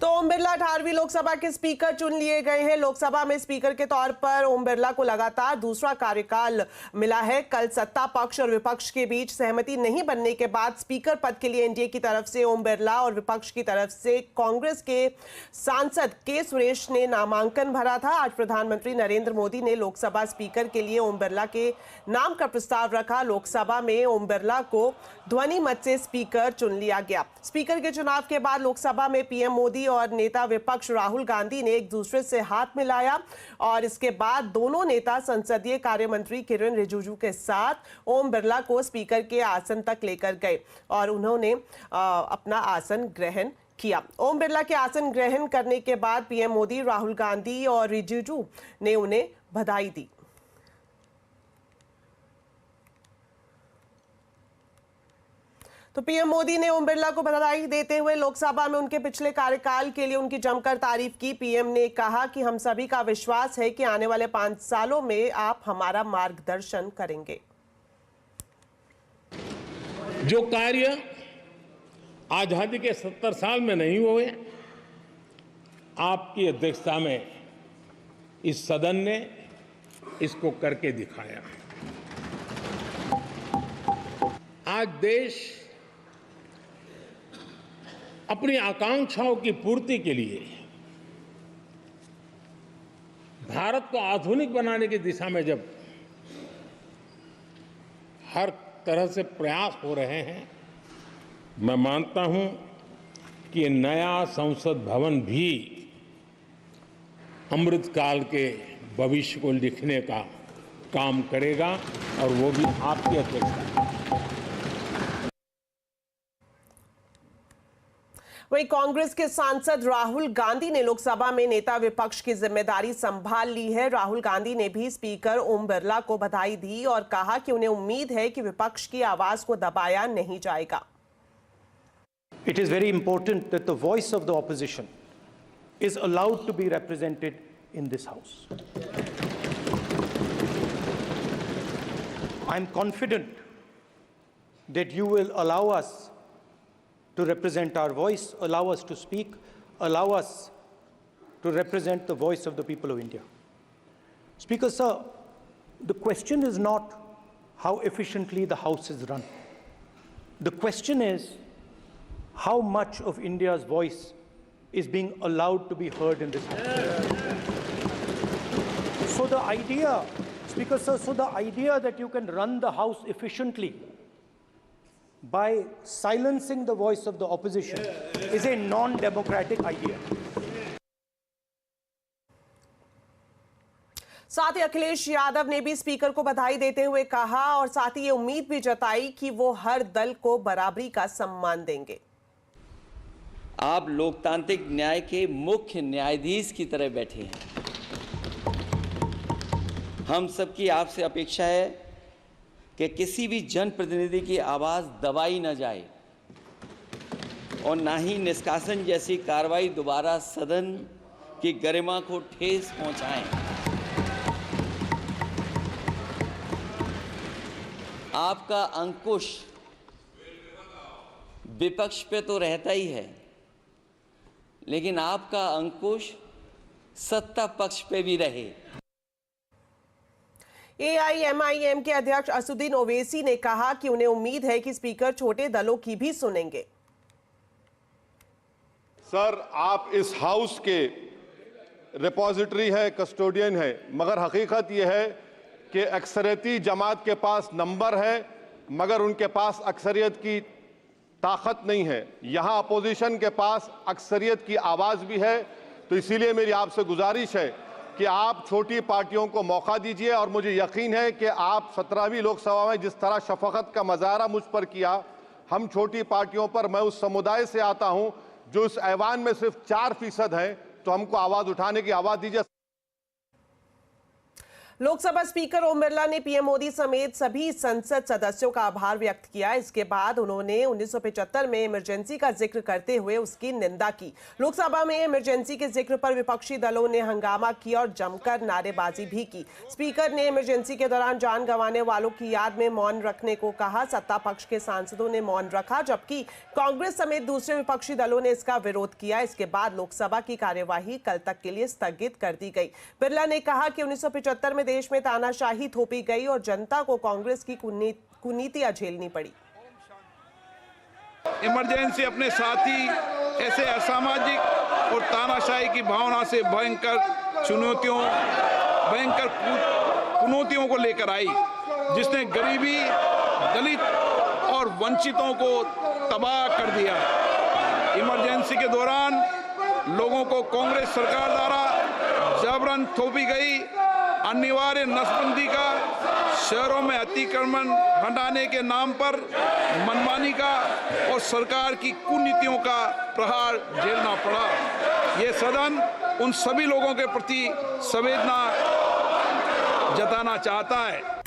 तो ओम बिरला 18वीं लोकसभा के स्पीकर चुन लिए गए हैं। लोकसभा में स्पीकर के तौर पर ओम बिरला को लगातार दूसरा कार्यकाल मिला है। कल सत्ता पक्ष और विपक्ष के बीच सहमति नहीं बनने के बाद स्पीकर पद के लिए एनडीए की तरफ से ओम बिरला और विपक्ष की तरफ से कांग्रेस के सांसद के सुरेश ने नामांकन भरा था। आज प्रधानमंत्री नरेंद्र मोदी ने लोकसभा स्पीकर के लिए ओम बिरला के नाम का प्रस्ताव रखा। लोकसभा में ओम बिरला को ध्वनि मत से स्पीकर चुन लिया गया। स्पीकर के चुनाव के बाद लोकसभा में पीएम मोदी और नेता विपक्ष राहुल गांधी ने एक दूसरे से हाथ मिलाया और इसके बाद दोनों नेता संसदीय कार्य मंत्री किरण रिजिजू के साथ ओम बिरला को स्पीकर के आसन तक लेकर गए और उन्होंने अपना आसन ग्रहण किया। ओम बिरला के आसन ग्रहण करने के बाद पीएम मोदी, राहुल गांधी और रिजिजू ने उन्हें बधाई दी। तो पीएम मोदी ने ओम बिरला को बधाई देते हुए लोकसभा में उनके पिछले कार्यकाल के लिए उनकी जमकर तारीफ की। पीएम ने कहा कि हम सभी का विश्वास है कि आने वाले 5 सालों में आप हमारा मार्गदर्शन करेंगे। जो कार्य आजादी के 70 साल में नहीं हुए, आपकी अध्यक्षता में इस सदन ने इसको करके दिखाया। आज देश अपनी आकांक्षाओं की पूर्ति के लिए भारत को आधुनिक बनाने की दिशा में जब हर तरह से प्रयास हो रहे हैं, मैं मानता हूं कि नया संसद भवन भी अमृतकाल के भविष्य को लिखने का काम करेगा और वो भी आपकी अध्यक्षता में। वहीं कांग्रेस के सांसद राहुल गांधी ने लोकसभा में नेता विपक्ष की जिम्मेदारी संभाल ली है। राहुल गांधी ने भी स्पीकर ओम बिरला को बधाई दी और कहा कि उन्हें उम्मीद है कि विपक्ष की आवाज को दबाया नहीं जाएगा। It is very important that the voice of the opposition is allowed to be represented in this house. I am confident that you will allow us to represent our voice, allow us to speak, allow us to represent the voice of the people of India. Speaker, sir, the question is not how efficiently the House is run. The question is how much of India's voice is being allowed to be heard in this House. So the idea, Speaker, sir, so the idea that you can run the House efficiently by silencing the voice of the opposition is a non-democratic idea. साथ ही अखिलेश यादव ने भी speaker को बधाई देते हुए कहा और साथ ही ये उम्मीद भी जताई कि वो हर दल को बराबरी का सम्मान देंगे। आप लोकतांत्रिक न्याय के मुख्य न्यायाधीश की तरह बैठे हैं। हम सबकी आपसे अपेक्षा है कि किसी भी जनप्रतिनिधि की आवाज़ दबाई न जाए और ना ही निष्कासन जैसी कार्रवाई दोबारा सदन की गरिमा को ठेस पहुंचाएं। आपका अंकुश विपक्ष पे तो रहता ही है, लेकिन आपका अंकुश सत्ता पक्ष पे भी रहे। एआईएमआईएम के अध्यक्ष असदुद्दीन ओवैसी ने कहा कि उन्हें उम्मीद है कि स्पीकर छोटे दलों की भी सुनेंगे। सर, आप इस हाउस के रिपोजिटरी है, कस्टोडियन है, मगर हकीकत यह है कि अक्सरियती जमात के पास नंबर है मगर उनके पास अक्सरियत की ताकत नहीं है। यहां अपोजिशन के पास अक्सरियत की आवाज भी है। तो इसीलिए मेरी आपसे गुजारिश है कि आप छोटी पार्टियों को मौका दीजिए और मुझे यकीन है कि आप 17वीं लोकसभा में जिस तरह शफकत का मुजाहरा मुझ पर किया, हम छोटी पार्टियों पर, मैं उस समुदाय से आता हूं जो इस ऐवान में सिर्फ 4% है, तो हमको आवाज उठाने की आवाज दीजिए। लोकसभा स्पीकर ओम बिरला ने पीएम मोदी समेत सभी संसद सदस्यों का आभार व्यक्त किया। इसके बाद उन्होंने 1975 में इमरजेंसी का जिक्र करते हुए उसकी निंदा की। लोकसभा में इमरजेंसी के जिक्र पर विपक्षी दलों ने हंगामा किया और जमकर नारेबाजी भी की। स्पीकर ने इमरजेंसी के दौरान जान गंवाने वालों की याद में मौन रखने को कहा। सत्ता पक्ष के सांसदों ने मौन रखा, जबकि कांग्रेस समेत दूसरे विपक्षी दलों ने इसका विरोध किया। इसके बाद लोकसभा की कार्यवाही कल तक के लिए स्थगित कर दी गई। बिरला ने कहा कि 1975 में देश में तानाशाही थोपी गई और जनता को कांग्रेस की कुनीतियां झेलनी पड़ी। इमरजेंसी अपने साथी ऐसे असामाजिक और तानाशाही की भावना से भयंकर चुनौतियों को लेकर आई, जिसने गरीबी, दलित और वंचितों को तबाह कर दिया। इमरजेंसी के दौरान लोगों को कांग्रेस सरकार द्वारा जबरन थोपी गई अनिवार्य नसबंदी का, शहरों में अतिक्रमण हटाने के नाम पर मनमानी का और सरकार की कुनीतियों का प्रहार झेलना पड़ा। ये सदन उन सभी लोगों के प्रति संवेदना जताना चाहता है